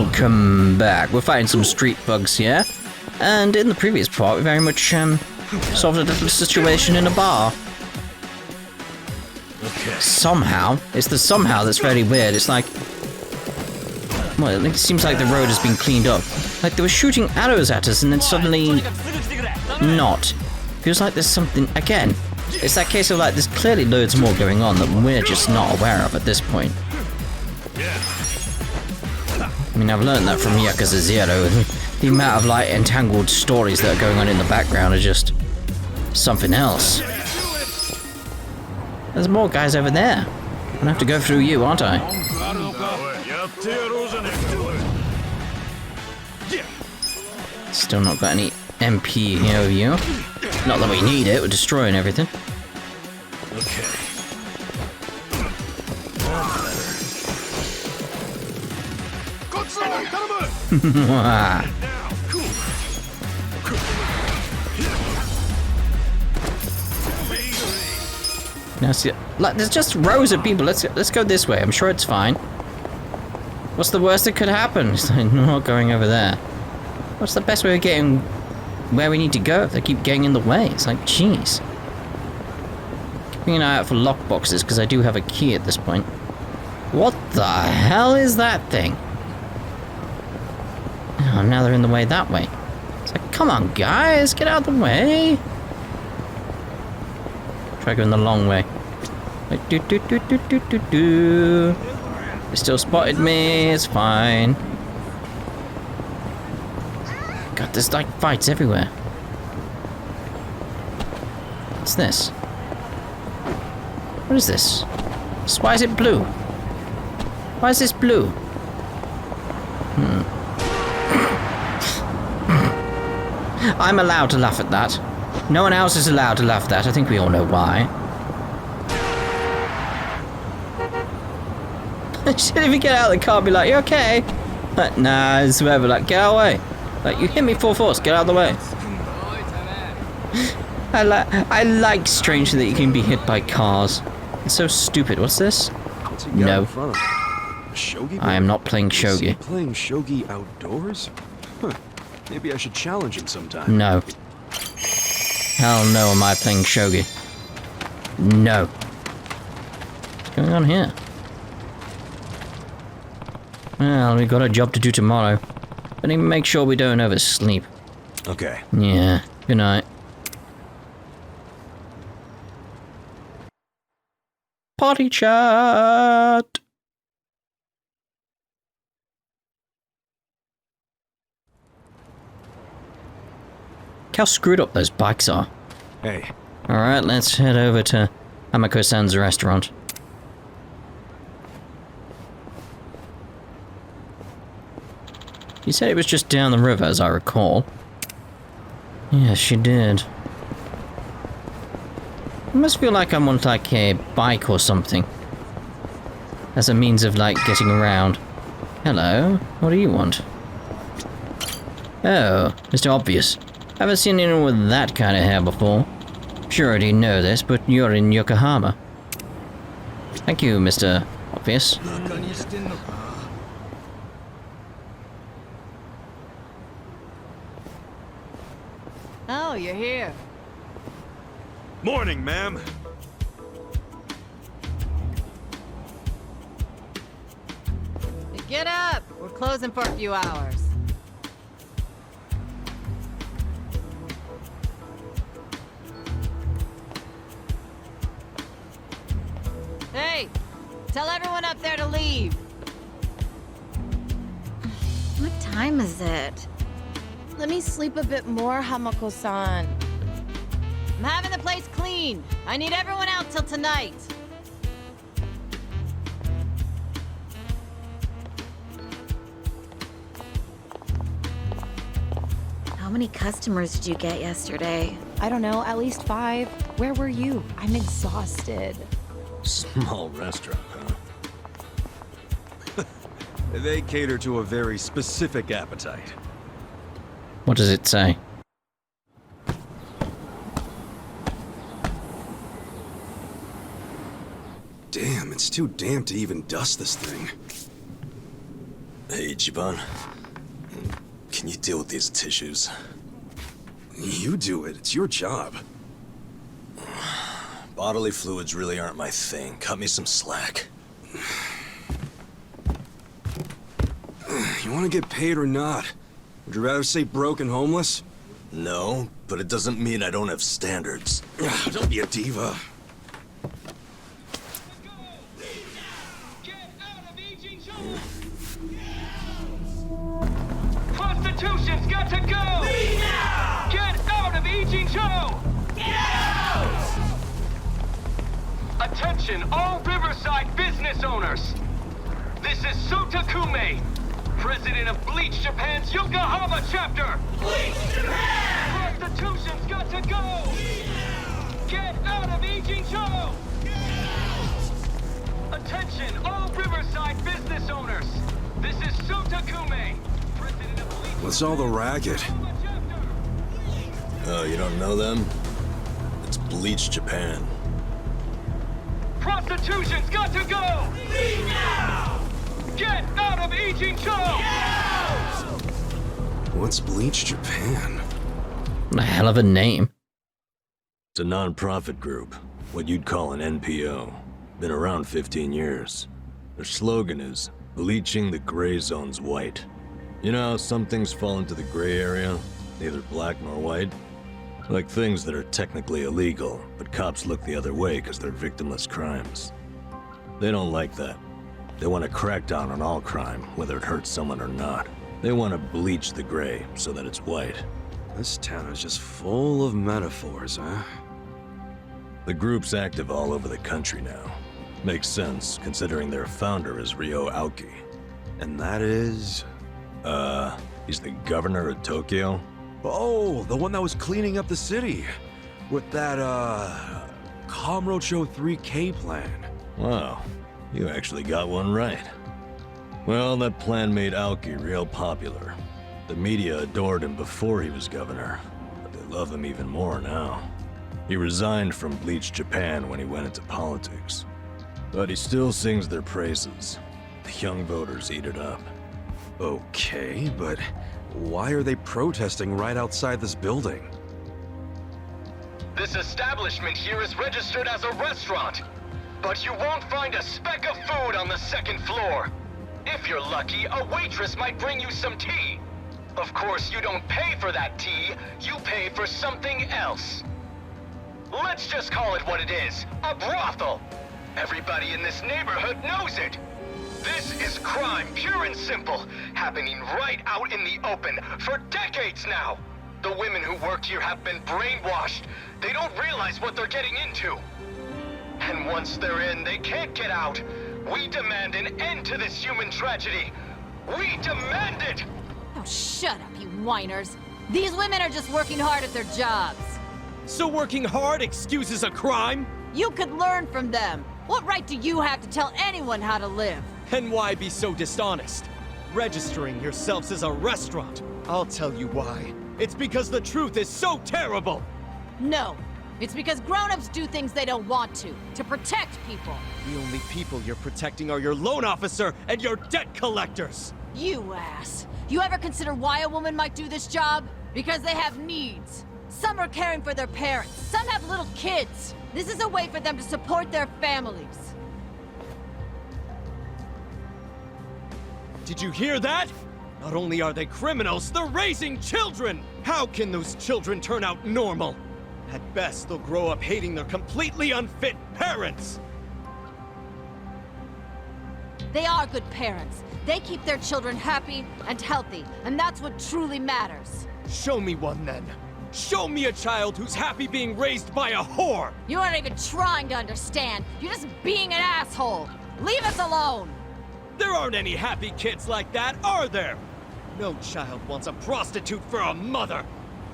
Welcome back. We're fighting some street thugs here. And in the previous part, we very much solved a little situation in a bar. Okay. Somehow. It's the somehow that's very weird. It's like... Well, it seems like the road has been cleaned up. Like they were shooting arrows at us and then suddenly... not. Feels like there's something... Again, it's that case of like there's clearly loads more going on that we're just not aware of at this point. I mean, I've learned that from Yakuza 0. The amount of like entangled stories that are going on in the background are just something else. There's more guys over there. I'm gonna have to go through you, aren't I? Still not got any MP here with you. Not that we need it, we're destroying everything. Okay. Now see, like, there's just rows of people. Let's go this way. I'm sure it's fine. What's the worst that could happen? It's like not going over there. What's the best way of getting where we need to go if they keep getting in the way? It's like, jeez. Keeping an eye out for lockboxes because I do have a key at this point. What the hell is that thing? Oh, now they're in the way that way. It's like, come on, guys, get out of the way. Try going the long way. Like, do. They still spotted me, it's fine. God, there's like fights everywhere. What's this? What is this? Why is it blue? Why is this blue? I'm allowed to laugh at that. No one else is allowed to laugh at that. I think we all know why. Should if you get out of the car, be like, you okay? Like, nah, it's whatever. Like, get out of the way. Like, you hit me full force. Get out of the way. I like strangely that you can be hit by cars. It's so stupid. What's this? No. I am not playing shogi. Playing shogi outdoors? Huh. Maybe I should challenge him sometime. No. Hell no, am I playing shogi? No. What's going on here? Well, we got a job to do tomorrow. But even make sure we don't oversleep. Okay. Yeah. Good night. Party chat. Look how screwed up those bikes are. Hey. Alright, let's head over to Hamako-san's restaurant. You said it was just down the river, as I recall. Yes, she did. I must feel like I'm on like a bike or something. As a means of like getting around. Hello, what do you want? Oh, Mr. Obvious. Haven't seen anyone with that kind of hair before. Sure, I already know this, but you're in Yokohama. Thank you, Mr. Obvious. Oh, you're here. Morning, ma'am. Get up! We're closing for a few hours. Hey! Tell everyone up there to leave. What time is it? Let me sleep a bit more, Hamako-san. I'm having the place cleaned. I need everyone out till tonight. How many customers did you get yesterday? I don't know, at least 5. Where were you? I'm exhausted. Small restaurant, huh? They cater to a very specific appetite. What does it say? Damn, it's too damp to even dust this thing. Hey, Ichiban. Can you deal with these tissues? You do it. It's your job. Bodily fluids really aren't my thing. Cut me some slack. You want to get paid or not? Would you rather say broke and homeless? No, but it doesn't mean I don't have standards. Don't be a diva. Prostitution's got to go! Get out of Ijincho! Attention, all Riverside business owners! This is Sutakume, president of Bleach Japan's Yokohama chapter! Bleach Japan! Prostitution's got to go! Get out of Ijincho! Attention, all Riverside business owners! This is Sutakume, president of Bleach What's all the racket? Oh, you don't know them? It's Bleach Japan. Prostitution's got to go! Leave now! Get out of Ijincho! What's Bleach Japan? What a hell of a name. It's a non-profit group, what you'd call an NPO. Been around 15 years. Their slogan is, bleaching the gray zones white. You know how some things fall into the gray area, neither black nor white? Like things that are technically illegal, but cops look the other way because they're victimless crimes. They don't like that. They want to crack down on all crime, whether it hurts someone or not. They want to bleach the gray so that it's white. This town is just full of metaphors, huh? The group's active all over the country now. Makes sense, considering their founder is Ryo Aoki. And that is... He's the governor of Tokyo. Oh, the one that was cleaning up the city. With that, Kamurocho 3K plan. Wow, you actually got one right. Well, that plan made Aoki real popular. The media adored him before he was governor, but they love him even more now. He resigned from Bleach Japan when he went into politics. But he still sings their praises. The young voters eat it up. Okay, but why are they protesting right outside this building? This establishment here is registered as a restaurant, but you won't find a speck of food on the second floor. If you're lucky, a waitress might bring you some tea. Of course, you don't pay for that tea, you pay for something else. Let's just call it what it is, a brothel. Everybody in this neighborhood knows it. This is crime, pure and simple, happening right out in the open for decades now. The women who work here have been brainwashed. They don't realize what they're getting into. And once they're in, they can't get out. We demand an end to this human tragedy. We demand it! Oh, shut up, you whiners. These women are just working hard at their jobs. So working hard excuses a crime? You could learn from them. What right do you have to tell anyone how to live? And why be so dishonest? Registering yourselves as a restaurant. I'll tell you why. It's because the truth is so terrible! No. It's because grown-ups do things they don't want to protect people. The only people you're protecting are your loan officer and your debt collectors! You ass. You ever consider why a woman might do this job? Because they have needs. Some are caring for their parents. Some have little kids. This is a way for them to support their families. Did you hear that? Not only are they criminals, they're raising children! How can those children turn out normal? At best, they'll grow up hating their completely unfit parents! They are good parents. They keep their children happy and healthy, and that's what truly matters. Show me one then. Show me a child who's happy being raised by a whore! You aren't even trying to understand. You're just being an asshole. Leave us alone! There aren't any happy kids like that, are there? No child wants a prostitute for a mother.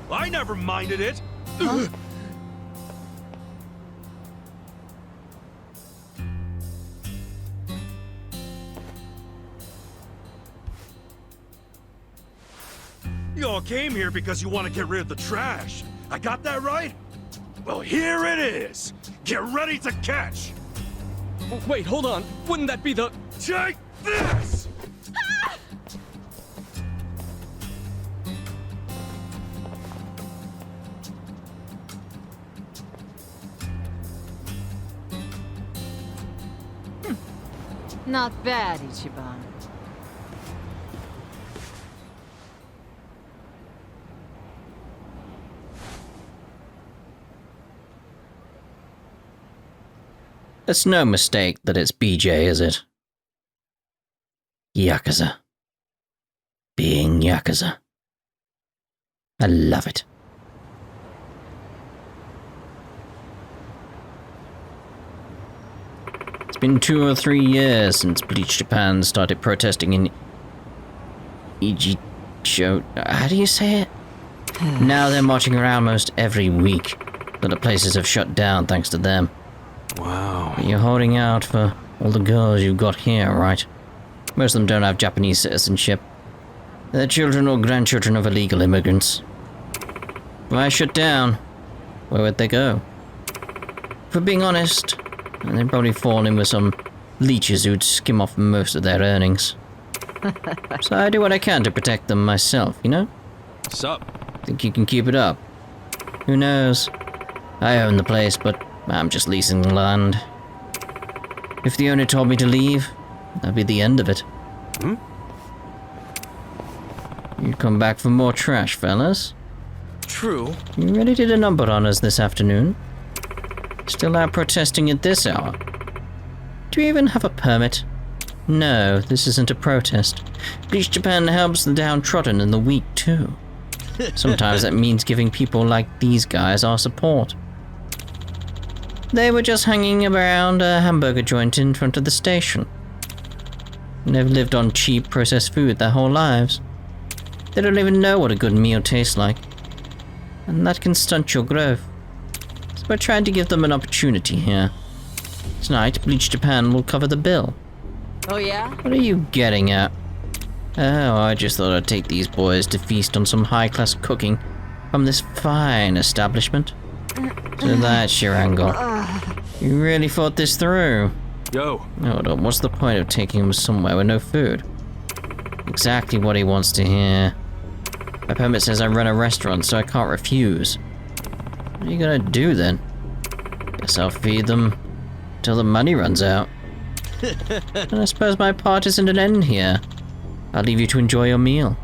I never minded it. Huh? Y'all came here because you want to get rid of the trash. I got that right? Well, here it is. Get ready to catch. Wait, hold on. Wouldn't that be the... Take this! Not bad, Ichiban. It's no mistake that it's BJ, is it? Yakuza. Being Yakuza. I love it. It's been 2 or 3 years since Bleach Japan started protesting in Ichiban. How do you say it? Now they're marching around most every week. Other places have shut down thanks to them. Wow. But you're holding out for all the girls you've got here, right? Most of them don't have Japanese citizenship. They're children or grandchildren of illegal immigrants. Why shut down? Where would they go? If we're being honest, they'd probably fall in with some leeches who'd skim off most of their earnings. So I do what I can to protect them myself, you know? Sup? Think you can keep it up? Who knows? I own the place, but I'm just leasing the land. If the owner told me to leave, that'd be the end of it. You'd come back for more trash, fellas. True. You really did a number on us this afternoon. Still out protesting at this hour. Do you even have a permit? No, this isn't a protest. Bleach Japan helps the downtrodden and the weak too. Sometimes that means giving people like these guys our support. They were just hanging around a hamburger joint in front of the station. They've lived on cheap processed food their whole lives. They don't even know what a good meal tastes like. And that can stunt your growth. So we're trying to give them an opportunity here. Tonight, Bleach Japan will cover the bill. Oh yeah? What are you getting at? Oh, I just thought I'd take these boys to feast on some high-class cooking from this fine establishment. So that's your angle. You really thought this through? Yo. Hold on, what's the point of taking him somewhere with no food? Exactly what he wants to hear. My permit says I run a restaurant, so I can't refuse. What are you gonna do then? Guess I'll feed them till the money runs out. And I suppose my part isn't an end here. I'll leave you to enjoy your meal.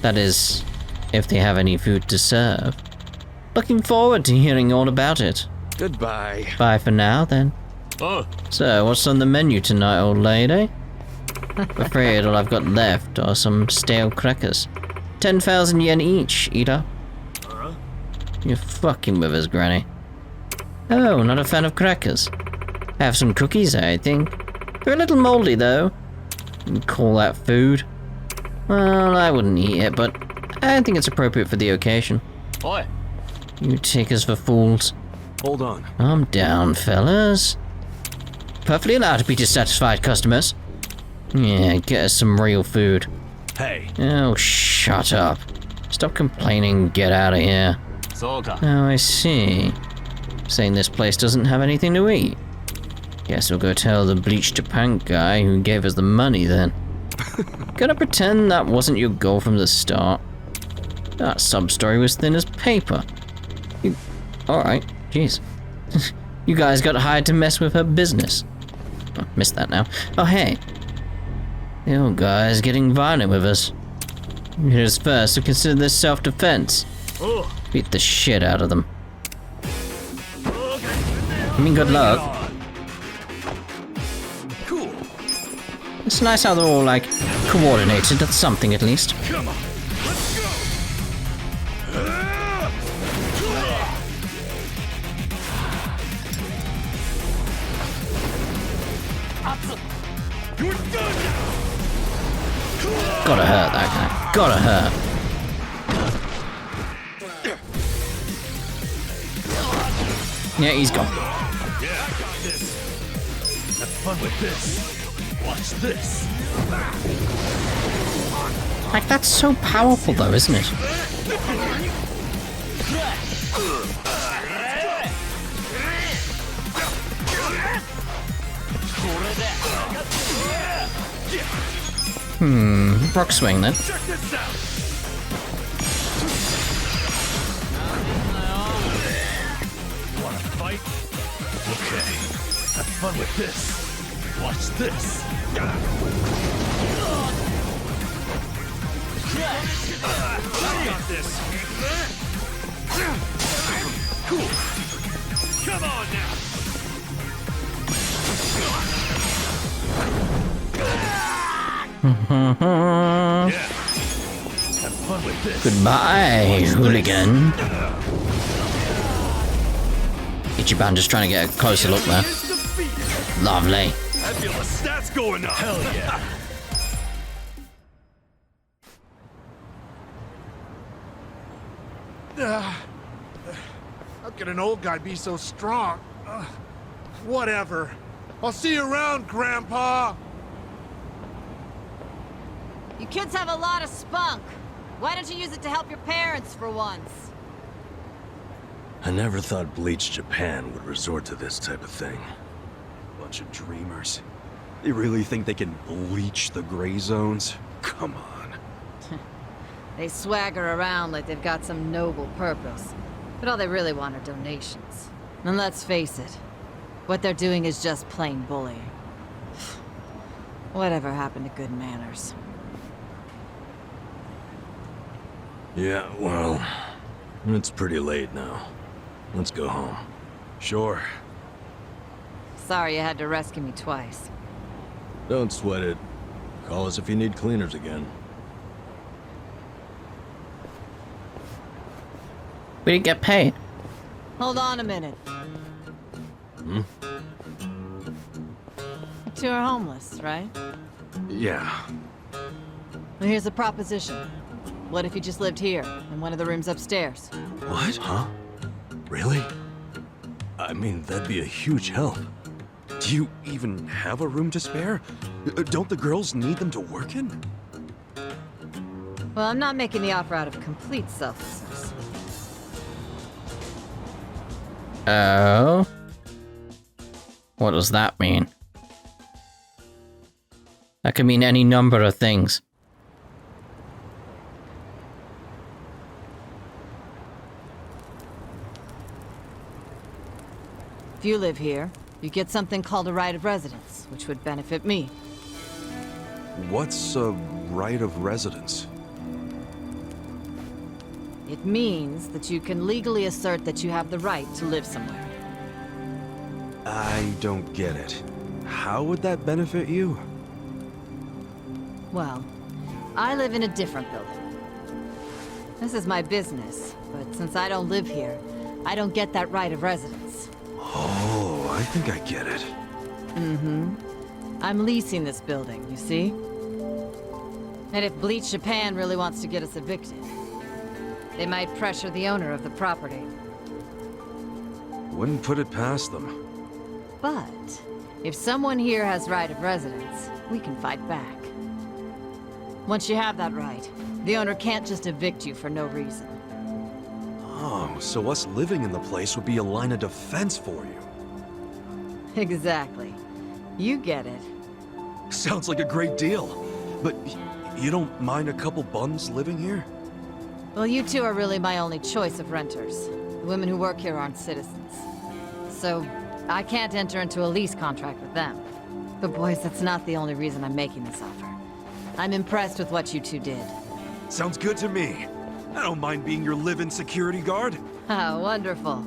That is, if they have any food to serve. Looking forward to hearing all about it. Goodbye. Bye for now, then. So, what's on the menu tonight, old lady? I'm afraid all I've got left are some stale crackers. 10,000 yen each, eater. You're fucking with us, Granny. Oh, not a fan of crackers. Have some cookies, I think. They're a little moldy, though. You call that food? Well, I wouldn't eat it, but I think it's appropriate for the occasion. Oi. You take us for fools. Hold on. I'm down, fellas. Perfectly allowed to be dissatisfied customers. Yeah, get us some real food. Hey. Oh, shut up. Stop complaining, get out of here. Oh, I see. Saying this place doesn't have anything to eat. Guess we'll go tell the Bleach Japan guy who gave us the money then. Gonna pretend that wasn't your goal from the start. That sub-story was thin as paper. Alright, jeez. You guys got hired to mess with her business. Oh, missed that now. Oh, hey. The old guy's getting violent with us. Here's first to consider this self-defense. Beat the shit out of them. I mean, good luck. Cool. It's nice how they're all, like, coordinated. That's something, at least. Come on. Let's go. You're done now. Gotta hurt, that guy. Gotta hurt. Yeah, he's gone. Yeah, I got this. Have fun with this. Watch this. Like, that's so powerful, though, isn't it? Rock swing, then. Check this out. Wanna fight? Okay. Have fun with this. Watch this. I got this. Cool. Come on now. Yeah. Have fun with this. Goodbye, hooligan. Ichiban just trying to get a closer look there. Lovely. I feel the stats going up. Hell yeah. How can an old guy be so strong? Whatever. I'll see you around, Grandpa! You kids have a lot of spunk. Why don't you use it to help your parents for once? I never thought Bleach Japan would resort to this type of thing. Bunch of dreamers. They really think they can bleach the gray zones? Come on. They swagger around like they've got some noble purpose. But all they really want are donations. And let's face it, what they're doing is just plain bullying. Whatever happened to good manners? Yeah, well, it's pretty late now. Let's go home. Sure. Sorry you had to rescue me twice. Don't sweat it. Call us if you need cleaners again. We didn't get paid. Hold on a minute. You two are homeless, right? Yeah. Well, here's a proposition. What if you just lived here, in one of the rooms upstairs? What? Huh? Really? I mean, that'd be a huge help. Do you even have a room to spare? Don't the girls need them to work in? Well, I'm not making the offer out of complete selflessness. Oh? What does that mean? That could mean any number of things. If you live here, you get something called a right of residence, which would benefit me. What's a right of residence? It means that you can legally assert that you have the right to live somewhere. I don't get it. How would that benefit you? Well, I live in a different building. This is my business, but since I don't live here, I don't get that right of residence. Oh, I think I get it. Mm-hmm. I'm leasing this building, you see? And if Bleach Japan really wants to get us evicted, they might pressure the owner of the property. Wouldn't put it past them. But if someone here has right of residence, we can fight back. Once you have that right, the owner can't just evict you for no reason. Oh, so us living in the place would be a line of defense for you. Exactly. You get it. Sounds like a great deal. But you don't mind a couple bums living here? Well, you two are really my only choice of renters. The women who work here aren't citizens. So, I can't enter into a lease contract with them. But boys, that's not the only reason I'm making this offer. I'm impressed with what you two did. Sounds good to me. I don't mind being your live-in security guard. Ah, wonderful.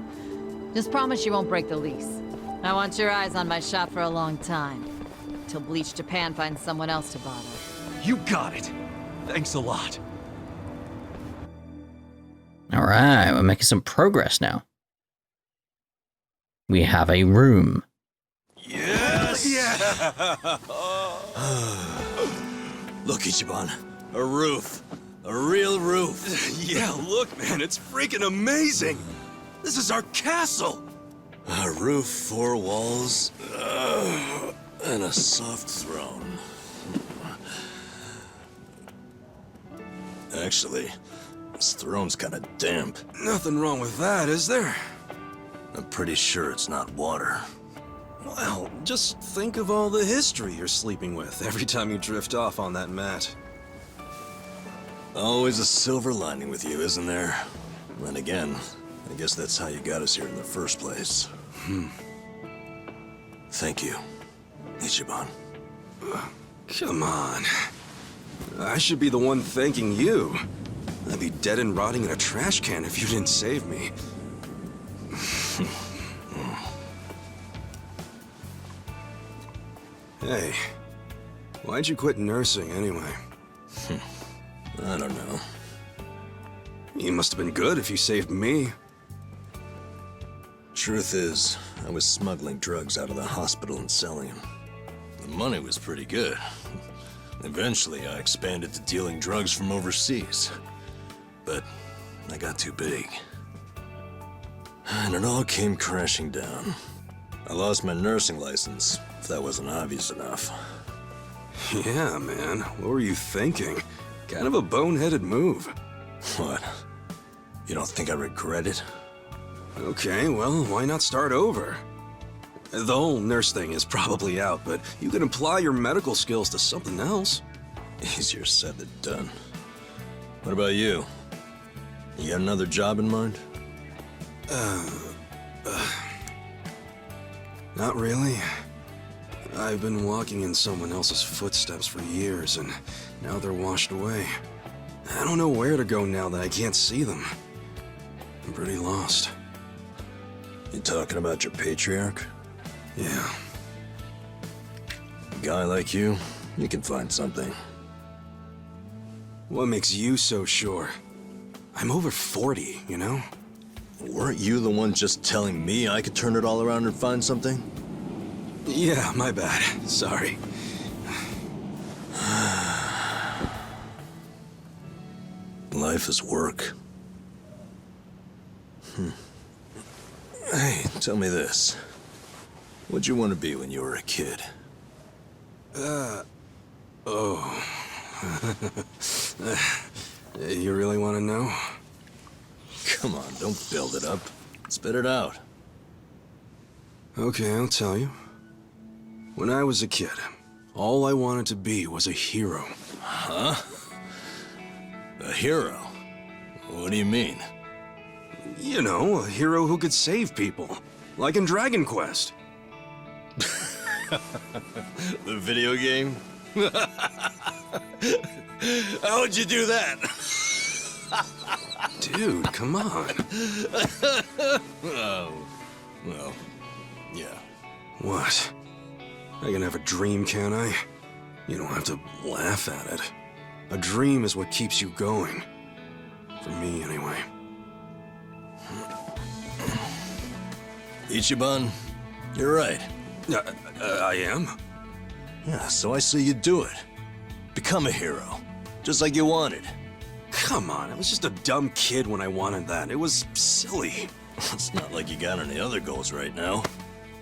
Just promise you won't break the lease. I want your eyes on my shop for a long time. Till Bleach Japan finds someone else to bother. You got it. Thanks a lot. Alright, we're making some progress now. We have a room. Yes! Yeah! Look, Ichiban. A roof. A real roof. Yeah, look, man, it's freaking amazing. This is our castle. A roof, 4 walls, and a soft throne. Actually, this throne's kind of damp. Nothing wrong with that, is there? I'm pretty sure it's not water. Well, just think of all the history you're sleeping with every time you drift off on that mat. Always a silver lining with you, isn't there? Then again, I guess that's how you got us here in the first place. Thank you. Ichiban. Come on. I should be the one thanking you. I'd be dead and rotting in a trash can if you didn't save me. Hey, why'd you quit nursing anyway? I don't know. You must have been good if you saved me. Truth is, I was smuggling drugs out of the hospital and selling them. The money was pretty good. Eventually, I expanded to dealing drugs from overseas. But I got too big. And it all came crashing down. I lost my nursing license, if that wasn't obvious enough. Yeah, man. What were you thinking? Kind of a boneheaded move. What? You don't think I regret it? Okay, well, why not start over? The whole nurse thing is probably out, but you can apply your medical skills to something else. Easier said than done. What about you? You got another job in mind? Not really. I've been walking in someone else's footsteps for years, and now they're washed away. I don't know where to go now that I can't see them. I'm pretty lost. You talking about your patriarch? Yeah. A guy like you can find something. What makes you so sure? I'm over 40, you know? Weren't you the one just telling me I could turn it all around and find something? Yeah, my bad. Sorry. Life is work. Hey, tell me this. What'd you want to be when you were a kid? You really want to know? Come on, don't build it up. Spit it out. Okay, I'll tell you. When I was a kid, all I wanted to be was a hero. Huh? A hero? What do you mean? You know, a hero who could save people. Like in Dragon Quest. The video game? How'd you do that? Dude, come on. Oh, well, yeah. What? I can have a dream, can't I? You don't have to laugh at it. A dream is what keeps you going. For me, anyway. Ichiban, you're right. I am? Yeah, so I say you do it. Become a hero. Just like you wanted. Come on, I was just a dumb kid when I wanted that. It was silly. It's not like you got any other goals right now.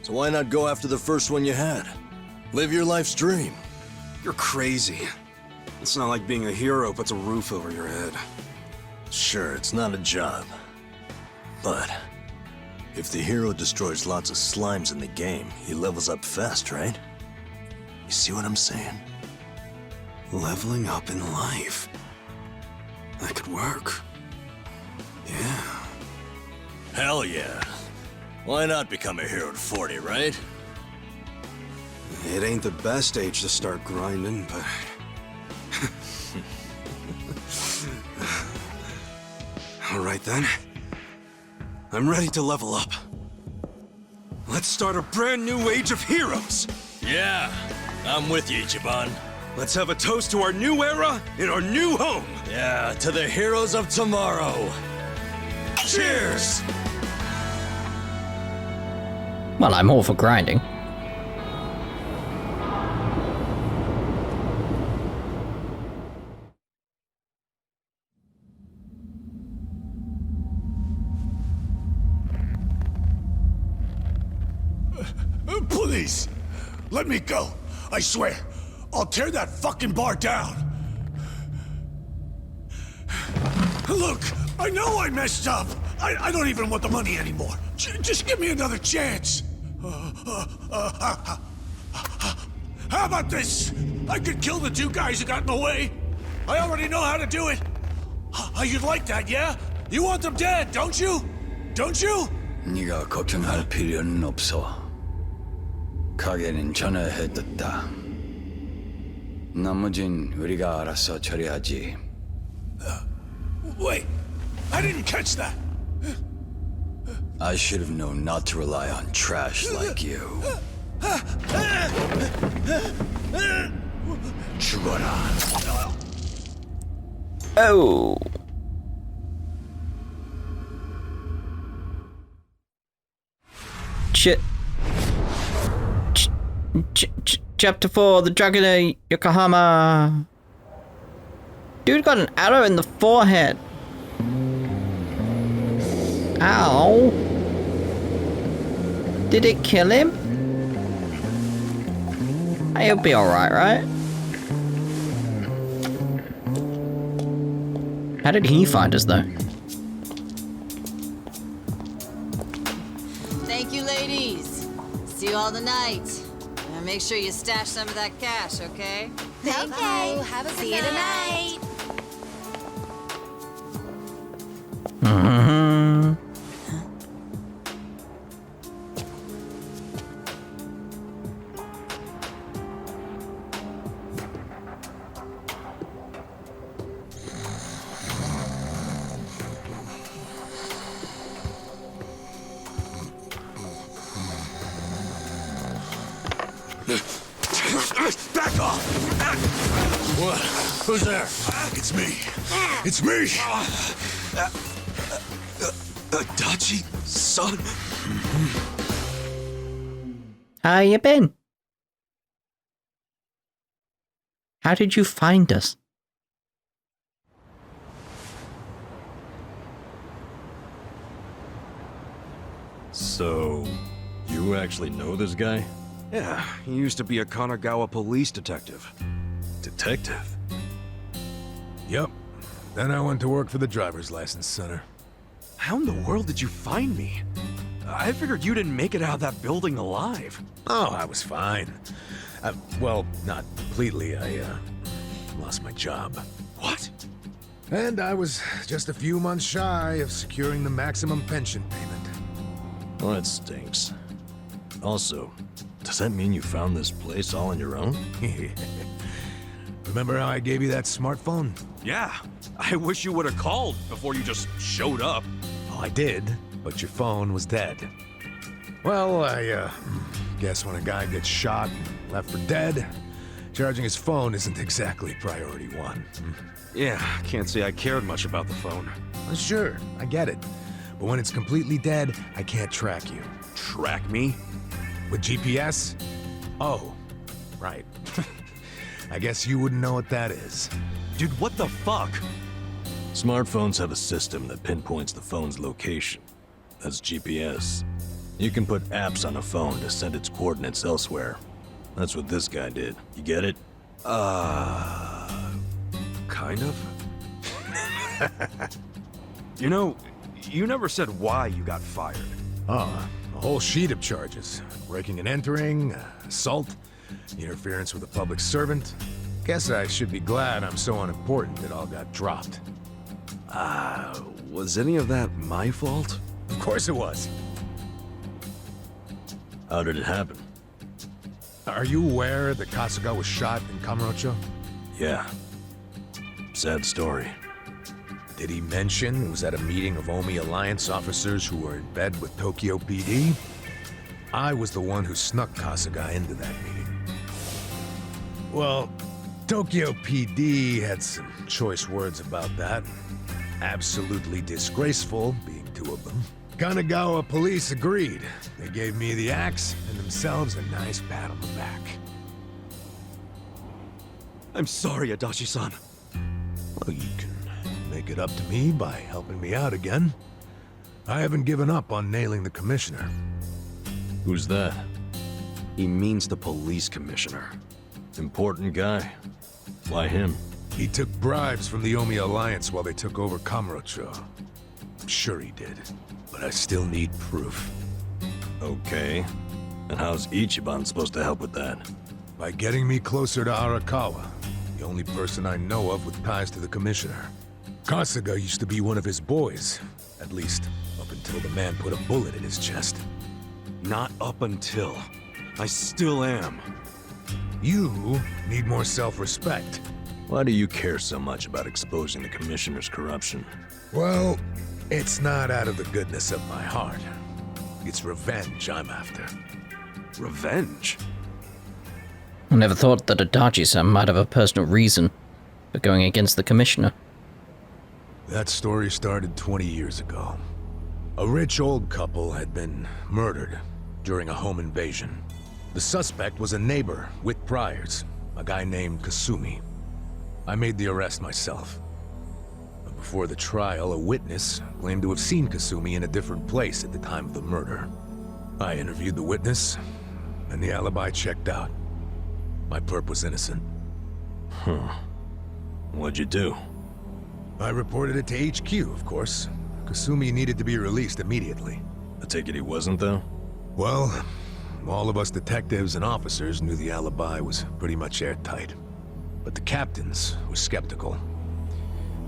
So why not go after the first one you had? Live your life's dream. You're crazy. It's not like being a hero puts a roof over your head. Sure, it's not a job. But if the hero destroys lots of slimes in the game, he levels up fast, right? You see what I'm saying? Leveling up in life. That could work. Yeah. Hell yeah. Why not become a hero at 40, right? It ain't the best age to start grinding, but... All right then. I'm ready to level up. Let's start a brand new age of heroes! Yeah, I'm with you, Ichiban. Let's have a toast to our new era in our new home! Yeah, to the heroes of tomorrow. Cheers! Well, I'm all for grinding. Please, let me go. I swear, I'll tear that fucking bar down. Look, I know I messed up. I don't even want the money anymore. Just give me another chance. How about this? I could kill the two guys who got in the way. I already know how to do it. You'd like that, yeah? You want them dead, don't you? Don't you? 네가 걱정할 필요는 없어. 가게는 전화해뒀다. 나머진 우리가 알아서 처리하지. Wait, I didn't catch that. I should have known not to rely on trash like you. 죽어라. Oh. Chapter 4, the Dragon of Yokohama. Dude got an arrow in the forehead. Ow. Did it kill him? He'll be alright, right? How did he find us, though? Thank you, ladies. See you all tonight. And make sure you stash some of that cash, okay? Thank you. Have a good See you tonight. Back off! What? Who's there? It's me. It's me! Adachi-san? How you been? How did you find us? So, you actually know this guy? Yeah, he used to be a Kanagawa police detective. Detective? Yep. Then I went to work for the driver's license center. How in the world did you find me? I figured you didn't make it out of that building alive. Oh, I was fine. Well, not completely. I lost my job. What? And I was just a few months shy of securing the maximum pension payment. Well, that stinks. Also, does that mean you found this place all on your own? Remember how I gave you that smartphone? Yeah. I wish you would have called before you just showed up. Oh, I did, but your phone was dead. Well, I guess when a guy gets shot and left for dead, charging his phone isn't exactly priority one. Yeah, can't say I cared much about the phone. Well, sure, I get it. But when it's completely dead, I can't track you. Track me? With GPS? Oh, right. I guess you wouldn't know what that is. Dude, what the fuck? Smartphones have a system that pinpoints the phone's location. That's GPS. You can put apps on a phone to send its coordinates elsewhere. That's what this guy did. You get it? Kind of? You know, you never said why you got fired. Oh, a whole sheet of charges. Breaking and entering, assault, interference with a public servant. Guess I should be glad I'm so unimportant it all got dropped. Was any of that my fault? Of course it was. How did it happen? Are you aware that Kasuga was shot in Kamurocho? Yeah. Sad story. Did he mention it was at a meeting of Omi Alliance officers who were in bed with Tokyo PD? I was the one who snuck Kasuga into that meeting. Well, Tokyo PD had some choice words about that. Absolutely disgraceful, being two of them. Kanagawa police agreed. They gave me the axe and themselves a nice pat on the back. I'm sorry, Adachi-san. Well, you can make it up to me by helping me out again. I haven't given up on nailing the commissioner. Who's that? He means the police commissioner. Important guy. Why him? He took bribes from the Omi Alliance while they took over Kamurocho. I'm sure he did, but I still need proof. Okay. And how's Ichiban supposed to help with that? By getting me closer to Arakawa, the only person I know of with ties to the commissioner. Kasuga used to be one of his boys, at least up until the man put a bullet in his chest. Not up until. I still am. You need more self-respect. Why do you care so much about exposing the Commissioner's corruption? Well, it's not out of the goodness of my heart. It's revenge I'm after. Revenge? I never thought that Adachi-san might have a personal reason for going against the Commissioner. That story started 20 years ago. A rich old couple had been murdered during a home invasion. The suspect was a neighbor with priors, a guy named Kasumi. I made the arrest myself. But before the trial, a witness claimed to have seen Kasumi in a different place at the time of the murder. I interviewed the witness, and the alibi checked out. My perp was innocent. Huh. What'd you do? I reported it to HQ, of course. Kasumi needed to be released immediately. I take it he wasn't, though? Well, all of us detectives and officers knew the alibi was pretty much airtight. But the captains were skeptical.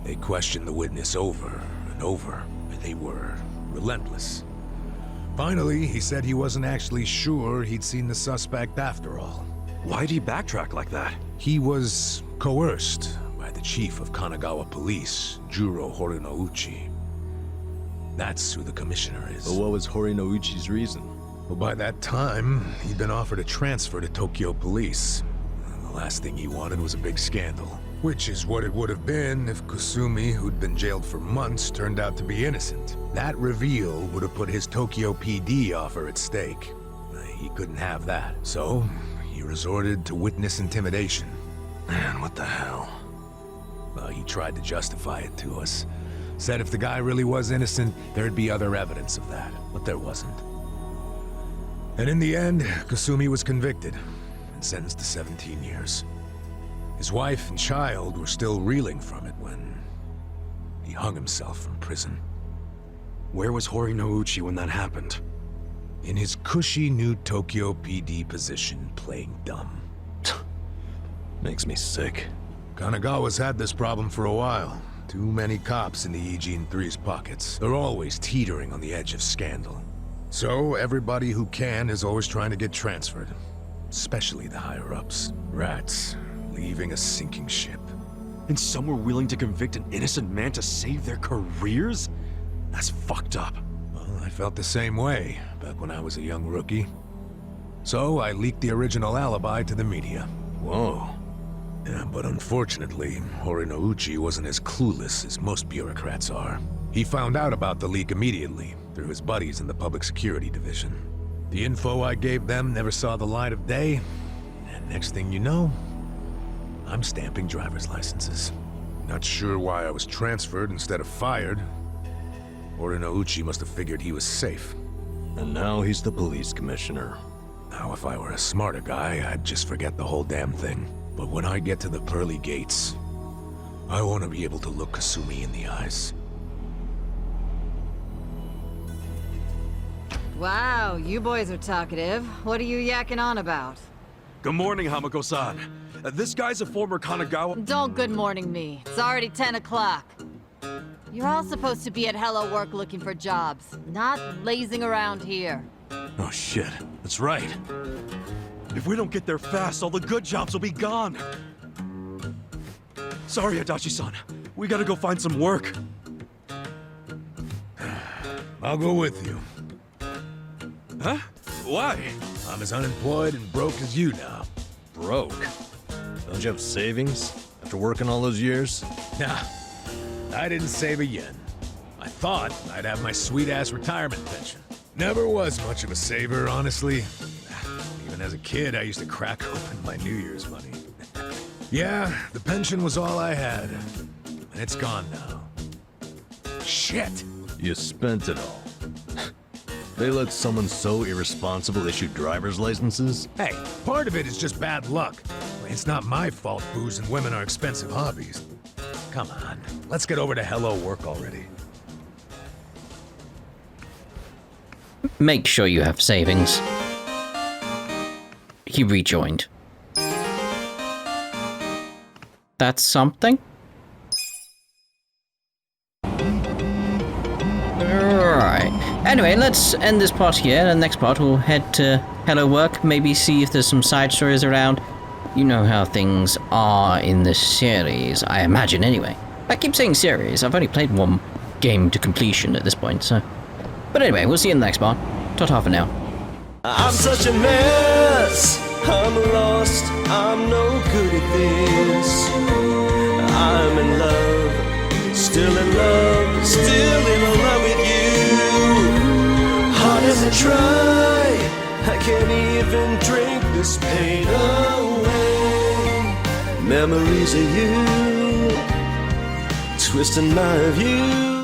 They questioned the witness over and over, and they were relentless. Finally, he said he wasn't actually sure he'd seen the suspect after all. Why'd he backtrack like that? He was coerced by the chief of Kanagawa Police, Juro Horinouchi. That's who the commissioner is. But what was Horinouchi's reason? Well, by that time, he'd been offered a transfer to Tokyo Police. And the last thing he wanted was a big scandal. Which is what it would have been if Kasumi, who'd been jailed for months, turned out to be innocent. That reveal would have put his Tokyo PD offer at stake. He couldn't have that. So, he resorted to witness intimidation. Man, what the hell? Well, he tried to justify it to us. Said if the guy really was innocent, there'd be other evidence of that. But there wasn't. And in the end, Kasumi was convicted and sentenced to 17 years. His wife and child were still reeling from it when he hung himself from prison. Where was Horinouchi when that happened? In his cushy new Tokyo PD position, playing dumb. Makes me sick. Kanagawa's had this problem for a while. Too many cops in the Eugene 3's pockets. They're always teetering on the edge of scandal. So everybody who can is always trying to get transferred. Especially the higher-ups. Rats, leaving a sinking ship. And some were willing to convict an innocent man to save their careers? That's fucked up. Well, I felt the same way back when I was a young rookie. So I leaked the original alibi to the media. Whoa. Yeah, but unfortunately, Horinouchi wasn't as clueless as most bureaucrats are. He found out about the leak immediately, through his buddies in the Public Security Division. The info I gave them never saw the light of day, and next thing you know, I'm stamping driver's licenses. Not sure why I was transferred instead of fired. Horinouchi must have figured he was safe. And now he's the police commissioner. Now, if I were a smarter guy, I'd just forget the whole damn thing. But when I get to the pearly gates, I want to be able to look Kasumi in the eyes. Wow, you boys are talkative. What are you yakking on about? Good morning, Hamako-san. This guy's a former Kanagawa... Don't good morning me. It's already 10 o'clock. You're all supposed to be at Hello Work looking for jobs, not lazing around here. Oh shit, that's right. If we don't get there fast, all the good jobs will be gone. Sorry, Adachi-san. We gotta go find some work. I'll go with you. Huh? Why? I'm as unemployed and broke as you now. Broke? Don't you have savings after working all those years? Nah, I didn't save a yen. I thought I'd have my sweet-ass retirement pension. Never was much of a saver, honestly. Even as a kid, I used to crack open my New Year's money. Yeah, the pension was all I had. And it's gone now. Shit! You spent it all. They let someone so irresponsible issue driver's licenses? Hey, part of it is just bad luck. It's not my fault booze and women are expensive hobbies. Come on, let's get over to Hello Work already. Make sure you have savings. He rejoined. That's something? Alright. Anyway, let's end this part here. The next part, we'll head to Hello Work, maybe see if there's some side stories around. You know how things are in this series, I imagine anyway. I keep saying series, I've only played one game to completion at this point, so... But anyway, we'll see you in the next part. Ta-ta for now. I'm such a mess, I'm lost, I'm no good at this. I'm in love, still in love, still in love with you. Hard as I try, I can't even drink this pain away. Memories of you, twisting my view.